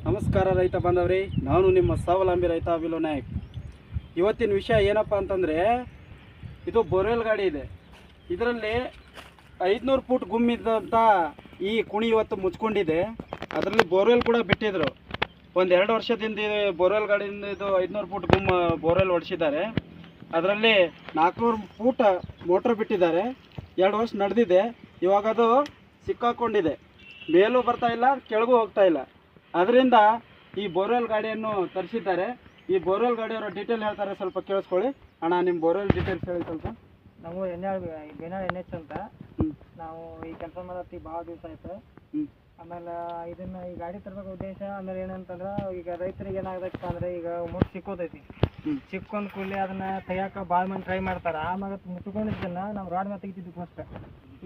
ನಮಸ್ಕಾರ ರೈತ ಬಾಂಧವರೇ, ನಾನು ನಿಮ್ಮ ಸ್ವಾವಲಂಬಿ ರೈತ ಅಭಿಲು ನಾಯಕ್. ಇವತ್ತಿನ ವಿಷಯ ಏನಪ್ಪ ಅಂತಂದರೆ, ಇದು ಬೋರ್ವೆಲ್ ಗಾಡಿ ಇದೆ. ಇದರಲ್ಲಿ 500 ಫೂಟ್ ಗುಮ್ಮಿದ್ದಂಥ ಈ ಕುಣಿ ಇವತ್ತು ಮುಚ್ಕೊಂಡಿದೆ. ಅದರಲ್ಲಿ ಬೋರ್ವೆಲ್ ಕೂಡ ಬಿಟ್ಟಿದ್ರು. ಒಂದು 2 ವರ್ಷದಿಂದ ಬೋರ್ವೆಲ್ ಗಾಡಿಯಿಂದ ಇದು 500 ಫೂಟ್ ಬೋರ್ವೆಲ್ ಹೊಡಿಸಿದ್ದಾರೆ. ಅದರಲ್ಲಿ 400 ಫೂಟ್ ಮೋಟ್ರ್ ಬಿಟ್ಟಿದ್ದಾರೆ. 2 ವರ್ಷ ನಡೆದಿದೆ. ಇವಾಗ ಅದು ಸಿಕ್ಕಾಕೊಂಡಿದೆ, ಮೇಲೂ ಬರ್ತಾ ಇಲ್ಲ, ಕೆಳಗೂ ಹೋಗ್ತಾ ಇಲ್ಲ. ಅದರಿಂದ ಈ ಬೋರ್ವೆಲ್ ಗಾಡಿಯನ್ನು ತರಿಸಿದ್ದಾರೆ. ಈ ಬೋರ್ವೆಲ್ ಗಾಡಿಯವರ ಡೀಟೇಲ್ ಹೇಳ್ತಾರೆ, ಸ್ವಲ್ಪ ಕೇಳಿಸ್ಕೊಳ್ಳಿ. ಅಣ್ಣ, ನಿಮ್ಮ ಬೋರ್ವೆಲ್ ಡೀಟೇಲ್ಸ್ ಹೇಳಿ ಸ್ವಲ್ಪ. ನಾವು ಬೇನಾಳ್ NH ಅಂತ. ನಾವು ಈ ಕೆಲಸ ಮಾಡತ್ತಿ ಭಾಳ ದಿವಸ ಆಯ್ತು. ಆಮೇಲೆ ಇದನ್ನ ಈ ಗಾಡಿ ತರಬೇಕು ಉದ್ದೇಶ ಆಮೇಲೆ ಏನಂತಂದ್ರೆ, ಈಗ ರೈತರಿಗೆ ಏನಾಗದಪ್ಪ ಅಂದ್ರೆ, ಈಗ ಮುಟ್ಟು ಸಿಕ್ಕೋತೈತಿ. ಸಿಕ್ಕೊಂಡ್ ಕೂಡಲೇ ಅದನ್ನ ತೆಗಿಯಾಕ ಭಾಳ ಮಂದಿ ಟ್ರೈ ಮಾಡ್ತಾರೆ. ಆಮ್ಯಾಗ ಮುಟ್ಕೊಂಡಿದ್ದನ್ನ ನಾವು ರಾಡ್ ಮ್ಯಾಗ ತೆಗಿತಿದ್ದಕ್ಕೋಸ್ಕರ.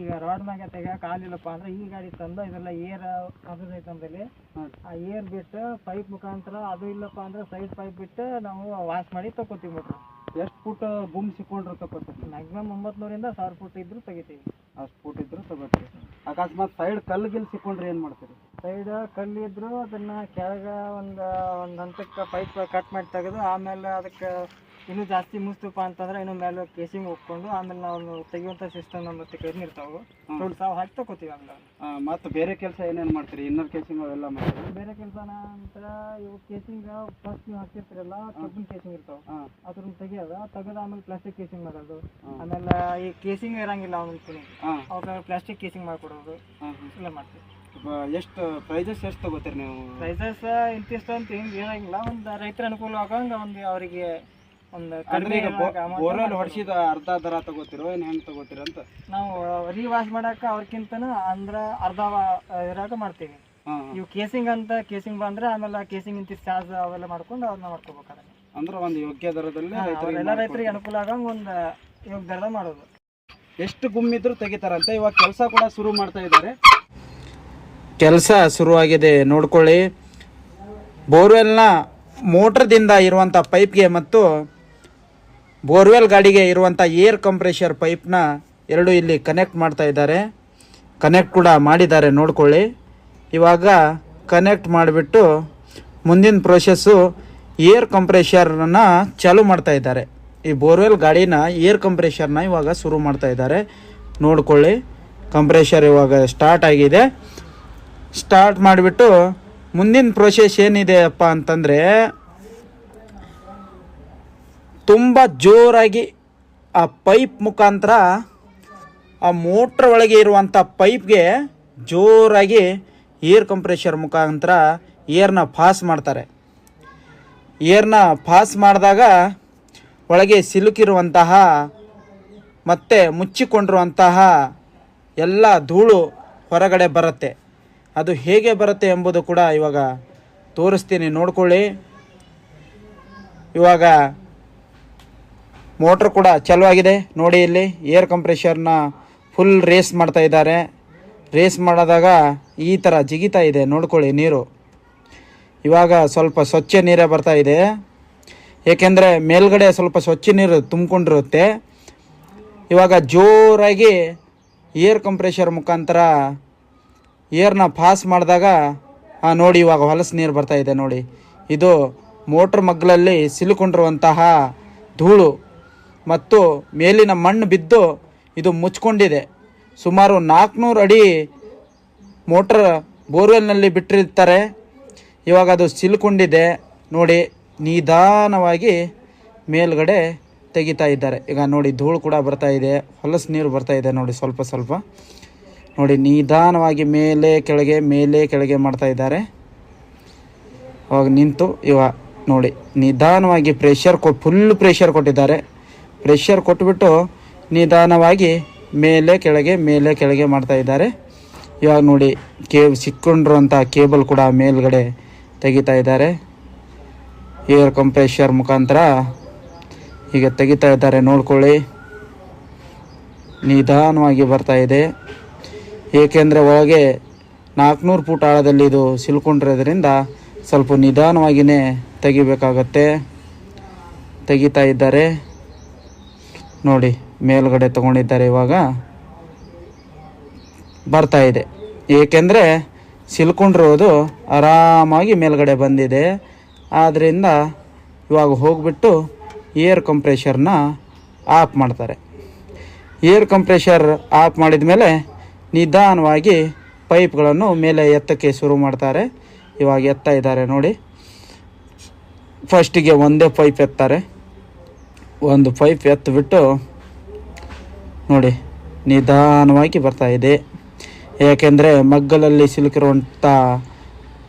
ಈಗ ರಾಡ್ ಮ್ಯಾಗ ತೆಗಿಯಾಕ ಆಗಲಿಲ್ಲಪ್ಪ ಅಂದ್ರೆ ಈ ಗಾಡಿ ತಂದು ಇದೆಲ್ಲ ಏರ್ ಅದೈತೆ ನಮ್ಮಲ್ಲಿ. ಆ ಏರ್ ಬಿಟ್ಟು ಪೈಪ್ ಮುಖಾಂತರ, ಅದು ಇಲ್ಲಪ್ಪ ಅಂದ್ರೆ ಸೈಡ್ ಪೈಪ್ ಬಿಟ್ಟು ನಾವು ವಾಶ್ ಮಾಡಿ ತಗೋತೀವಿ ಮೋಟ್ರ್. ಎಷ್ಟು ಫುಟ್ ಗುಮ್ ಸಿಕ್ಕೊಂಡ್ರು ತಗೋತೀವಿ? ಮ್ಯಾಕ್ಸಿಮಮ್ 900 1000 ಫುಟ್ ಇದ್ರೂ ತೆಗಿತೀವಿ. ಅಷ್ಟು ಫುಟ್ ಇದ್ರು ತಗೋತೀವಿ. ಅಕಸ್ಮಾತ್ ಸೈಡ್ ಕಲ್ಲು ಗಿಲ್ ಸಿಕ್ಕೊಂಡ್ರೆ ಏನು ಮಾಡ್ತೀರಿ? ಸೈಡ್ ಕಲ್ಲು ಇದ್ರು ಅದನ್ನ ಕೆಳಗೆ ಒಂದು ಹಂತಕ್ಕೆ ಪೈಪ್ ಕಟ್ ಮಾಡಿ ತೆಗೆದು, ಆಮೇಲೆ ಅದಕ್ಕೆ ಇನ್ನೂ ಜಾಸ್ತಿ ಮುಸ್ತಪ್ಪ ಅಂತಂದ್ರೆ ಇನ್ನೂ ಮೇಲೆ ಕೇಸಿಂಗ್ ಹೋಗ್ಕೊಂಡು ಆಮೇಲೆ ನಾವು ತೆಗಿಯುವಂಥ ಸಿಸ್ಟಮ್ ನಮ್ಮ ಕೈಲಿ ಇರ್ತಾವೆ. ದೊಡ್ಡ ಸಾವು ಹಾಕಿ ತಗೋತೀವಿ. ಆಮೇಲೆ ಮತ್ತು ಬೇರೆ ಕೆಲಸ ಏನೇನು ಮಾಡ್ತೀರಿ? ಇನ್ನರ್ ಕೇಸಿಂಗ್ ಅವೆಲ್ಲ ಮಾಡ್ತೀರಿ? ಬೇರೆ ಕೆಲಸನ ನಂತರ ಇವು ಕೇಸಿಂಗ್ ಫಸ್ಟ್ ನೀವು ಹಾಕಿರ್ತೀರಲ್ಲ, ಕಬ್ಬಿನ ಕೇಸಿಂಗ್ ಇರ್ತಾವೆ, ಅದ್ರನ್ನ ತೆಗಿಯೋದು. ತೆಗೆದು ಆಮೇಲೆ ಪ್ಲಾಸ್ಟಿಕ್ ಕೇಸಿಂಗ್ ಮಾಡೋದು. ಆಮೇಲೆ ಈ ಕೇಸಿಂಗ್ ಇರಂಗಿಲ್ಲ ಅವನಿಗೆ, ಅವಾಗ ಪ್ಲಾಸ್ಟಿಕ್ ಕೇಸಿಂಗ್ ಮಾಡಿಕೊಡೋದು ಎಲ್ಲ ಮಾಡ್ತೀವಿ. ಎಷ್ಟು ಪ್ರೈಸಸ್ ಎಷ್ಟು ತಗೋತೀರಿ ನೀವು? ಪ್ರೈಸಸ್ ಇಂತಿಷ್ಟು ಅಂತ ಹಿಂಗೆ ಏನಾಗಿಲ್ಲ, ಒಂದು ರೈತರ ಅನುಕೂಲ ಆಗಂಗೆ ಒಂದು ಅವರಿಗೆ ಒಂದು ಕಡಿಮೆ. ಬೋರ್ವೆಲ್ ಹೊಡಿಸಿದ ಅರ್ಧ ದರ ತಗೋತಿರೋ ಏನು ಹೆಂಗೆ ತಗೋತೀರ ಅಂತ? ನಾವು ವಾಶ್ ಮಾಡಕ್ಕೆ ಅವ್ರಕ್ಕಿಂತನ ಅಂದ್ರೆ ಅರ್ಧ ಇರಾಗ ಮಾಡ್ತೀವಿ. ಇವು ಕೇಸಿಂಗ್ ಅಂತ ಕೇಸಿಂಗ್ ಬಂದ್ರೆ ಆಮೇಲೆ ಕೇಸಿಂಗ್ ಇಂತಿಷ್ಟು ಚಾರ್ಜ್ ಅವೆಲ್ಲ ಮಾಡ್ಕೊಂಡು ಅದನ್ನ ಮಾಡ್ಕೋಬೇಕಾದ್ರೆ, ಅಂದ್ರೆ ಒಂದು ಯೋಗ್ಯ ದರದಲ್ಲಿ ಎಲ್ಲ ರೈತರಿಗೆ ಅನುಕೂಲ ಆಗಂಗೆ ಒಂದು ಯೋಗ್ಯ ದರದ ಮಾಡೋದು. ಎಷ್ಟು ಗುಮ್ಮಿದ್ರು ತೆಗಿತಾರಂತೆ. ಇವಾಗ ಕೆಲಸ ಕೂಡ ಶುರು ಮಾಡ್ತಾ ಇದ್ದಾರೆ. ಕೆಲಸ ಶುರುವಾಗಿದೆ, ನೋಡ್ಕೊಳ್ಳಿ. ಬೋರ್ವೆಲ್ನ ಮೋಟ್ರದಿಂದ ಇರುವಂಥ ಪೈಪ್ಗೆ ಮತ್ತು ಬೋರ್ವೆಲ್ ಗಾಡಿಗೆ ಇರುವಂಥ ಏರ್ ಕಂಪ್ರೆಷರ್ ಪೈಪ್ನ ಎರಡು ಇಲ್ಲಿ ಕನೆಕ್ಟ್ ಮಾಡ್ತಾ ಇದ್ದಾರೆ. ಕನೆಕ್ಟ್ ಕೂಡ ಮಾಡಿದ್ದಾರೆ, ನೋಡ್ಕೊಳ್ಳಿ. ಇವಾಗ ಕನೆಕ್ಟ್ ಮಾಡಿಬಿಟ್ಟು ಮುಂದಿನ ಪ್ರೋಸೆಸ್ಸು ಏರ್ ಕಂಪ್ರೆಷರ್ನ ಚಾಲು ಮಾಡ್ತಾ ಇದ್ದಾರೆ. ಈ ಬೋರ್ವೆಲ್ ಗಾಡಿನ ಏರ್ ಕಂಪ್ರೆಷರ್ನ ಇವಾಗ ಶುರು ಮಾಡ್ತಾ ಇದ್ದಾರೆ, ನೋಡ್ಕೊಳ್ಳಿ. ಕಂಪ್ರೆಷರ್ ಇವಾಗ ಸ್ಟಾರ್ಟ್ ಆಗಿದೆ. ಸ್ಟಾರ್ಟ್ ಮಾಡಿಬಿಟ್ಟು ಮುಂದಿನ ಪ್ರೋಸೆಸ್ ಏನಿದೆ ಅಪ್ಪ ಅಂತಂದರೆ, ತುಂಬ ಜೋರಾಗಿ ಆ ಪೈಪ್ ಮುಖಾಂತರ ಆ ಮೋಟ್ರ್ ಒಳಗೆ ಇರುವಂಥ ಪೈಪ್ಗೆ ಜೋರಾಗಿ ಏರ್ ಕಂಪ್ರೆಷರ್ ಮುಖಾಂತರ ಏರ್ನ ಪಾಸ್ ಮಾಡ್ತಾರೆ. ಏರ್ನ ಪಾಸ್ ಮಾಡಿದಾಗ ಒಳಗೆ ಸಿಲುಕಿರುವಂತಹ ಮತ್ತು ಮುಚ್ಚಿಕೊಂಡಿರುವಂತಹ ಎಲ್ಲ ಧೂಳು ಹೊರಗಡೆ ಬರುತ್ತೆ. ಅದು ಹೇಗೆ ಬರುತ್ತೆ ಎಂಬುದು ಕೂಡ ಇವಾಗ ತೋರಿಸ್ತೀನಿ, ನೋಡ್ಕೊಳ್ಳಿ. ಇವಾಗ ಮೋಟ್ರ್ ಕೂಡ ಚಾಲು ಆಗಿದೆ ನೋಡಿ. ಇಲ್ಲಿ ಏರ್ ಕಂಪ್ರೆಷರ್ನ ಫುಲ್ ರೇಸ್ ಮಾಡ್ತಾ ಇದ್ದಾರೆ. ರೇಸ್ ಮಾಡಿದಾಗ ಈ ಥರ ಜಿಗಿತಾ ಇದೆ, ನೋಡ್ಕೊಳ್ಳಿ ನೀರು. ಇವಾಗ ಸ್ವಲ್ಪ ಸ್ವಚ್ಛ ನೀರೇ ಬರ್ತಾ ಇದೆ, ಏಕೆಂದರೆ ಮೇಲ್ಗಡೆ ಸ್ವಲ್ಪ ಸ್ವಚ್ಛ ನೀರು ತುಂಬಿಕೊಂಡಿರುತ್ತೆ. ಇವಾಗ ಜೋರಾಗಿ ಏರ್ ಕಂಪ್ರೆಷರ್ ಮುಖಾಂತರ ಏರ್ನ ಪಾಸ್ ಮಾಡಿದಾಗ ನೋಡಿ, ಇವಾಗ ಹೊಲಸು ನೀರು ಬರ್ತಾ ಇದೆ ನೋಡಿ. ಇದು ಮೋಟ್ರ್ ಮಗ್ಗಲಲ್ಲಿ ಸಿಲುಕೊಂಡಿರುವಂತಹ ಧೂಳು ಮತ್ತು ಮೇಲಿನ ಮಣ್ಣು ಬಿದ್ದು ಇದು ಮುಚ್ಕೊಂಡಿದೆ. ಸುಮಾರು 400 ಅಡಿ ಮೋಟ್ರ್ ಬೋರ್ವೆಲ್ನಲ್ಲಿ ಬಿಟ್ಟಿರ್ತಾರೆ. ಇವಾಗ ಅದು ಸಿಲುಕೊಂಡಿದೆ ನೋಡಿ. ನಿಧಾನವಾಗಿ ಮೇಲ್ಗಡೆ ತೆಗಿತಾ ಇದ್ದಾರೆ. ಈಗ ನೋಡಿ, ಧೂಳು ಕೂಡ ಬರ್ತಾ ಇದೆ, ಹೊಲಸು ನೀರು ಬರ್ತಾ ಇದೆ ನೋಡಿ, ಸ್ವಲ್ಪ ಸ್ವಲ್ಪ ನೋಡಿ. ನಿಧಾನವಾಗಿ ಮೇಲೆ ಕೆಳಗೆ ಮಾಡ್ತಾ ಇದ್ದಾರೆ. ಅವಾಗ ನಿಂತು ಇವಾಗ ನೋಡಿ, ನಿಧಾನವಾಗಿ ಫುಲ್ ಪ್ರೆಷರ್ ಕೊಟ್ಟಿದ್ದಾರೆ. ಪ್ರೆಷರ್ ಕೊಟ್ಬಿಟ್ಟು ನಿಧಾನವಾಗಿ ಮೇಲೆ ಕೆಳಗೆ ಮಾಡ್ತಾ ಇದ್ದಾರೆ. ಇವಾಗ ನೋಡಿ, ಸಿಕ್ಕೊಂಡಿರುವಂಥ ಕೇಬಲ್ ಕೂಡ ಮೇಲ್ಗಡೆ ತೆಗಿತಾ ಇದ್ದಾರೆ. ಏರ್ ಕಂಪ್ರೆಷರ್ ಮುಖಾಂತರ ಈಗ ತೆಗಿತಾ ಇದ್ದಾರೆ, ನೋಡ್ಕೊಳ್ಳಿ. ನಿಧಾನವಾಗಿ ಬರ್ತಾ ಇದೆ, ಏಕೆಂದರೆ ಒಳಗೆ 400 ಫೂಟ್ ಆಳದಲ್ಲಿ ಇದು ಸಿಲ್ಕೊಂಡಿರೋದ್ರಿಂದ ಸ್ವಲ್ಪ ನಿಧಾನವಾಗಿಯೇ ತೆಗಿಬೇಕಾಗತ್ತೆ. ತೆಗಿತಾ ಇದ್ದಾರೆ ನೋಡಿ, ಮೇಲ್ಗಡೆ ತಗೊಂಡಿದ್ದಾರೆ. ಇವಾಗ ಬರ್ತಾ ಇದೆ, ಏಕೆಂದರೆ ಸಿಲ್ಕೊಂಡಿರೋದು ಆರಾಮಾಗಿ ಮೇಲ್ಗಡೆ ಬಂದಿದೆ. ಆದ್ದರಿಂದ ಇವಾಗ ಹೋಗಿಬಿಟ್ಟು ಏರ್ ಕಂಪ್ರೆಷರ್ನ ಆಫ್ ಮಾಡ್ತಾರೆ. ಏರ್ ಕಂಪ್ರೆಷರ್ ಆಫ್ ಮಾಡಿದ ಮೇಲೆ ನಿಧಾನವಾಗಿ ಪೈಪ್ಗಳನ್ನು ಮೇಲೆ ಎತ್ತಕ್ಕೆ ಶುರು ಮಾಡ್ತಾರೆ. ಇವಾಗ ಎತ್ತಾ ಇದ್ದಾರೆ ನೋಡಿ. ಫಸ್ಟಿಗೆ ಒಂದೇ ಪೈಪ್ ಎತ್ತಾರೆ. ಒಂದು ಪೈಪ್ ಎತ್ತಿಬಿಟ್ಟು ನೋಡಿ ನಿಧಾನವಾಗಿ ಬರ್ತಾ ಇದೆ. ಏಕೆಂದರೆ ಮಗ್ಗಲಲ್ಲಿ ಸಿಲುಕಿರುವಂಥ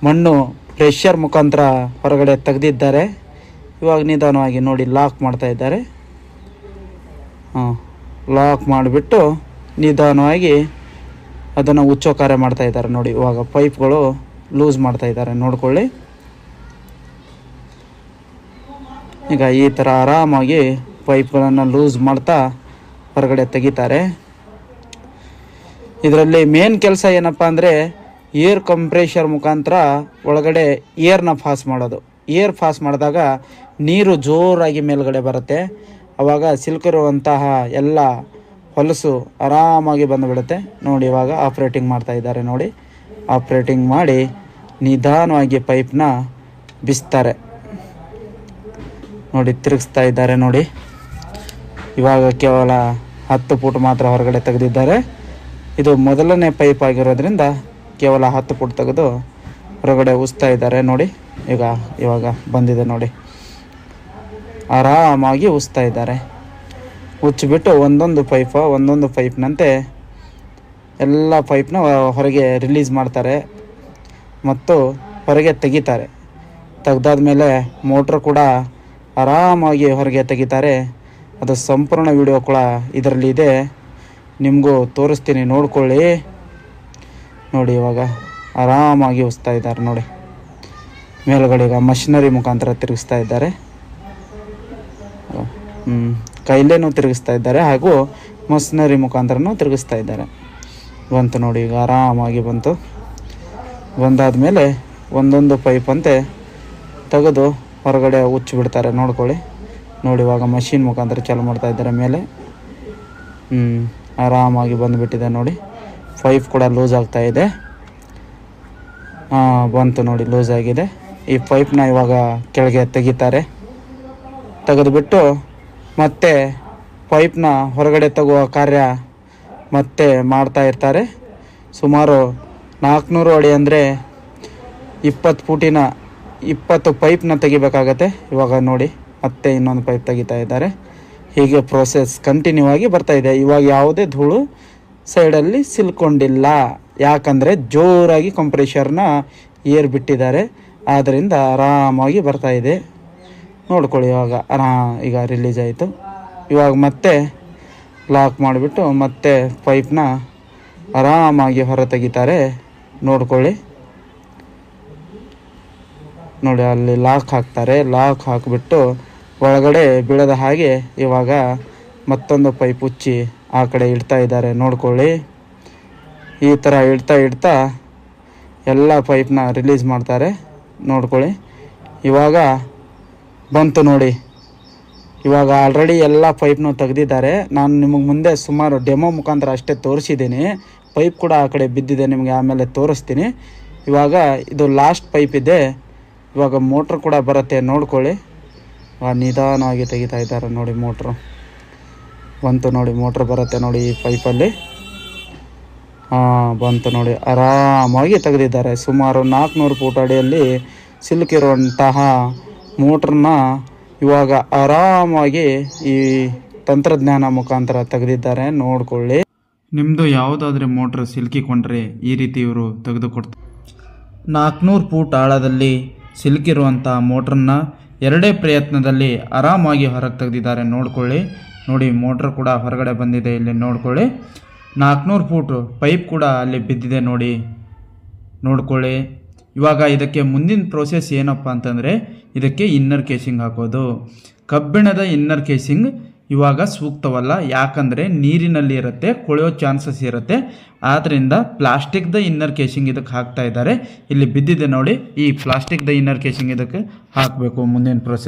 ಮಣ್ಣು ಪ್ರೆಷರ್ ಮುಖಾಂತರ ಹೊರಗಡೆ ತೆಗೆದಿದ್ದಾರೆ. ಇವಾಗ ನಿಧಾನವಾಗಿ ನೋಡಿ ಲಾಕ್ ಮಾಡ್ತಾ ಇದ್ದಾರೆ. ಲಾಕ್ ಮಾಡಿಬಿಟ್ಟು ನಿಧಾನವಾಗಿ ಅದನ್ನು ಉಚ್ಚೋ ಕಾರ್ಯ ಮಾಡ್ತಾ ಇದ್ದಾರೆ ನೋಡಿ. ಇವಾಗ ಪೈಪ್ಗಳು ಲೂಸ್ ಮಾಡ್ತಾ ಇದ್ದಾರೆ ನೋಡ್ಕೊಳ್ಳಿ. ಈಗ ಈ ಥರ ಆರಾಮಾಗಿ ಪೈಪ್ಗಳನ್ನು ಲೂಸ್ ಮಾಡ್ತಾ ಹೊರಗಡೆ ತೆಗಿತಾರೆ. ಇದರಲ್ಲಿ ಮೇನ್ ಕೆಲಸ ಏನಪ್ಪ ಅಂದರೆ ಏರ್ ಕಂಪ್ರೆಷರ್ ಮುಖಾಂತರ ಒಳಗಡೆ ಏರ್ನ ಪಾಸ್ ಮಾಡೋದು. ಏರ್ ಪಾಸ್ ಮಾಡಿದಾಗ ನೀರು ಜೋರಾಗಿ ಮೇಲ್ಗಡೆ ಬರುತ್ತೆ. ಆವಾಗ ಸಿಲ್ಕಿರುವಂತಹ ಎಲ್ಲ ಹೊಲಸು ಆರಾಮಾಗಿ ಬಂದುಬಿಡುತ್ತೆ ನೋಡಿ. ಇವಾಗ ಆಪ್ರೇಟಿಂಗ್ ಮಾಡ್ತಾ ಇದ್ದಾರೆ ನೋಡಿ. ಆಪ್ರೇಟಿಂಗ್ ಮಾಡಿ ನಿಧಾನವಾಗಿ ಪೈಪ್ನ ಬಿಸ್ತಾರೆ ನೋಡಿ. ತಿರುಗಿಸ್ತಾ ಇದ್ದಾರೆ ನೋಡಿ. ಇವಾಗ ಕೇವಲ 10 ಫೂಟ್ ಮಾತ್ರ ಹೊರಗಡೆ ತೆಗೆದಿದ್ದಾರೆ. ಇದು ಮೊದಲನೇ ಪೈಪ್ ಆಗಿರೋದ್ರಿಂದ ಕೇವಲ 10 ಫೂಟ್ ತೆಗೆದು ಹೊರಗಡೆ ಉಸ್ತಾ ಇದ್ದಾರೆ ನೋಡಿ. ಇವಾಗ ಬಂದಿದೆ ನೋಡಿ. ಆರಾಮಾಗಿ ಉಸ್ತಾ ಇದ್ದಾರೆ. ಉಚ್ಚಿಬಿಟ್ಟು ಒಂದೊಂದು ಪೈಪ್ನಂತೆ ಎಲ್ಲ ಪೈಪ್ನ ಹೊರಗೆ ರಿಲೀಸ್ ಮಾಡ್ತಾರೆ ಮತ್ತು ಹೊರಗೆ ತೆಗಿತಾರೆ. ತೆಗ್ದಾದ್ಮೇಲೆ ಮೋಟ್ರ್ ಕೂಡ ಆರಾಮಾಗಿ ಹೊರಗೆ ತೆಗಿತಾರೆ. ಅದು ಸಂಪೂರ್ಣ ವಿಡಿಯೋ ಕೂಡ ಇದರಲ್ಲಿ ಇದೆ, ನಿಮಗೂ ತೋರಿಸ್ತೀನಿ ನೋಡ್ಕೊಳ್ಳಿ ನೋಡಿ. ಇವಾಗ ಆರಾಮಾಗಿ ಉಸ್ತಾ ಇದ್ದಾರೆ ನೋಡಿ. ಮೇಲ್ಗಡೆ ಈಗ ಮಷಿನರಿ ಮುಖಾಂತರ ತಿರುಗಿಸ್ತಾ ಇದ್ದಾರೆ. ಕೈಲೇನೂ ತಿರುಗಿಸ್ತಾ ಇದ್ದಾರೆ ಹಾಗೂ ಮಷಿನರಿ ಮುಖಾಂತರನೂ ತಿರುಗಿಸ್ತಾ ಇದ್ದಾರೆ. ಬಂತು ನೋಡಿ. ಈಗ ಆರಾಮಾಗಿ ಬಂತು. ಬಂದಾದಮೇಲೆ ಒಂದೊಂದು ಪೈಪ್ ಅಂತೆ ತೆಗೆದು ಹೊರಗಡೆ ಉಚ್ಚಿಬಿಡ್ತಾರೆ ನೋಡ್ಕೊಳ್ಳಿ ನೋಡಿ. ಇವಾಗ ಮಷಿನ್ ಮುಖಾಂತರ ಚಾಲು ಮಾಡ್ತಾ ಇದ್ದಾರೆ ಮೇಲೆ. ಆರಾಮಾಗಿ ಬಂದುಬಿಟ್ಟಿದೆ ನೋಡಿ. ಪೈಪ್ ಕೂಡ ಲೂಸ್ ಆಗ್ತಾ ಇದೆ. ಬಂತು ನೋಡಿ, ಲೂಸ್ ಆಗಿದೆ. ಈ ಪೈಪ್ನ ಇವಾಗ ಕೆಳಗೆ ತೆಗಿತಾರೆ. ತೆಗೆದುಬಿಟ್ಟು ಮತ್ತೆ ಪೈಪ್ನ ಹೊರಗಡೆ ತೆಗುವ ಕಾರ್ಯ ಮತ್ತೆ ಮಾಡ್ತಾ ಇರ್ತಾರೆ. ಸುಮಾರು 400 ಅಡಿ ಅಂದರೆ 20 ಫೂಟಿನ 20 ಪೈಪ್ನ ತೆಗಿಬೇಕಾಗತ್ತೆ. ಇವಾಗ ನೋಡಿ ಮತ್ತೆ ಇನ್ನೊಂದು ಪೈಪ್ ತೆಗಿತಾ ಇದ್ದಾರೆ. ಹೀಗೆ ಪ್ರೋಸೆಸ್ ಕಂಟಿನ್ಯೂ ಆಗಿ ಬರ್ತಾ ಇದೆ. ಇವಾಗ ಯಾವುದೇ ಧೂಳು ಸೈಡಲ್ಲಿ ಸಿಲ್ಕೊಂಡಿಲ್ಲ, ಯಾಕಂದರೆ ಜೋರಾಗಿ ಕಂಪ್ರೆಷರ್ನ ಏರ್ ಬಿಟ್ಟಿದ್ದಾರೆ. ಆದ್ದರಿಂದ ಆರಾಮಾಗಿ ಬರ್ತಾ ಇದೆ ನೋಡ್ಕೊಳ್ಳಿ. ಇವಾಗ ಈಗ ರಿಲೀಸ್ ಆಯಿತು. ಇವಾಗ ಮತ್ತೆ ಲಾಕ್ ಮಾಡಿಬಿಟ್ಟು ಮತ್ತೆ ಪೈಪ್ನ ಆರಾಮಾಗಿ ಹೊರ ತೆಗಿತಾರೆ ನೋಡ್ಕೊಳ್ಳಿ ನೋಡಿ. ಅಲ್ಲಿ ಲಾಕ್ ಹಾಕ್ತಾರೆ. ಲಾಕ್ ಹಾಕಿಬಿಟ್ಟು ಒಳಗಡೆ ಬೀಳದ ಹಾಗೆ ಇವಾಗ ಮತ್ತೊಂದು ಪೈಪ್ ಉಚ್ಚಿ ಆ ಕಡೆ ಇಡ್ತಾ ಇದ್ದಾರೆ ನೋಡ್ಕೊಳ್ಳಿ. ಈ ಥರ ಇಡ್ತಾ ಎಲ್ಲ ಪೈಪ್ನ ರಿಲೀಸ್ ಮಾಡ್ತಾರೆ ನೋಡ್ಕೊಳ್ಳಿ. ಇವಾಗ ಬಂತು ನೋಡಿ. ಇವಾಗ ಆಲ್ರೆಡಿ ಎಲ್ಲ ಪೈಪ್ನೂ ತೆಗೆದಿದ್ದಾರೆ. ನಾನು ನಿಮಗೆ ಮುಂದೆ ಸುಮಾರು ಡೆಮೋ ಮುಖಾಂತರ ಅಷ್ಟೇ ತೋರಿಸಿದ್ದೀನಿ. ಪೈಪ್ ಕೂಡ ಆ ಕಡೆ ಬಿದ್ದಿದೆ, ನಿಮಗೆ ಆಮೇಲೆ ತೋರಿಸ್ತೀನಿ. ಇವಾಗ ಇದು ಲಾಸ್ಟ್ ಪೈಪ್ ಇದೆ. ಇವಾಗ ಮೋಟ್ರ್ ಕೂಡ ಬರುತ್ತೆ ನೋಡ್ಕೊಳ್ಳಿ. ನಿಧಾನವಾಗಿ ತೆಗಿತಾ ಇದ್ದಾರೆ ನೋಡಿ. ಮೋಟ್ರು ಬಂತು ನೋಡಿ. ಮೋಟ್ರ್ ಬರುತ್ತೆ ನೋಡಿ ಈ ಪೈಪಲ್ಲಿ. ಬಂತು ನೋಡಿ. ಆರಾಮಾಗಿ ತೆಗೆದಿದ್ದಾರೆ. ಸುಮಾರು 400 ಫೂಟ್ ಅಡಿಯಲ್ಲಿ ಸಿಲುಕಿರುವಂತಹ ಮೋಟ್ರನ್ನ ಇವಾಗ ಆರಾಮಾಗಿ ಈ ತಂತ್ರಜ್ಞಾನ ಮುಖಾಂತರ ತೆಗೆದಿದ್ದಾರೆ ನೋಡ್ಕೊಳ್ಳಿ. ನಿಮ್ಮದು ಯಾವುದಾದ್ರೂ ಮೋಟ್ರ್ ಸಿಲುಕಿಕೊಂಡ್ರೆ ಈ ರೀತಿ ಇವರು ತೆಗೆದುಕೊಡ್ತಾರೆ. 400 ಫೂಟ್ ಆಳದಲ್ಲಿ ಸಿಲುಕಿರುವಂಥ ಮೋಟ್ರನ್ನ 2 ಪ್ರಯತ್ನದಲ್ಲಿ ಆರಾಮಾಗಿ ಹೊರಗೆ ತೆಗೆದಿದ್ದಾರೆ ನೋಡ್ಕೊಳ್ಳಿ ನೋಡಿ. ಮೋಟ್ರ್ ಕೂಡ ಹೊರಗಡೆ ಬಂದಿದೆ ಇಲ್ಲಿ ನೋಡ್ಕೊಳ್ಳಿ. 400 ಫೂಟ್ ಪೈಪ್ ಕೂಡ ಅಲ್ಲಿ ಬಿದ್ದಿದೆ ನೋಡಿ ನೋಡ್ಕೊಳ್ಳಿ. ಇವಾಗ ಇದಕ್ಕೆ ಮುಂದಿನ ಪ್ರೋಸೆಸ್ ಏನಪ್ಪ ಅಂತಂದರೆ ಇದಕ್ಕೆ ಇನ್ನರ್ ಕೇಸಿಂಗ್ ಹಾಕೋದು. ಕಬ್ಬಿಣದ ಇನ್ನರ್ ಕೇಸಿಂಗ್ ಇವಾಗ ಸೂಕ್ತವಲ್ಲ, ಯಾಕಂದರೆ ನೀರಿನಲ್ಲಿ ಇರುತ್ತೆ, ಕೊಳೆಯೋ ಚಾನ್ಸಸ್ ಇರುತ್ತೆ. ಆದ್ದರಿಂದ ಪ್ಲಾಸ್ಟಿಕ್ದ ಇನ್ನರ್ ಕೇಸಿಂಗ್ ಇದಕ್ಕೆ ಹಾಕ್ತಾ ಇದ್ದಾರೆ. ಇಲ್ಲಿ ಬಿದ್ದಿದೆ ನೋಡಿ. ಈ ಪ್ಲಾಸ್ಟಿಕ್ದ ಇನ್ನರ್ ಕೇಸಿಂಗ್ ಇದಕ್ಕೆ ಹಾಕಬೇಕು ಮುಂದಿನ ಪ್ರೋಸೆಸ್.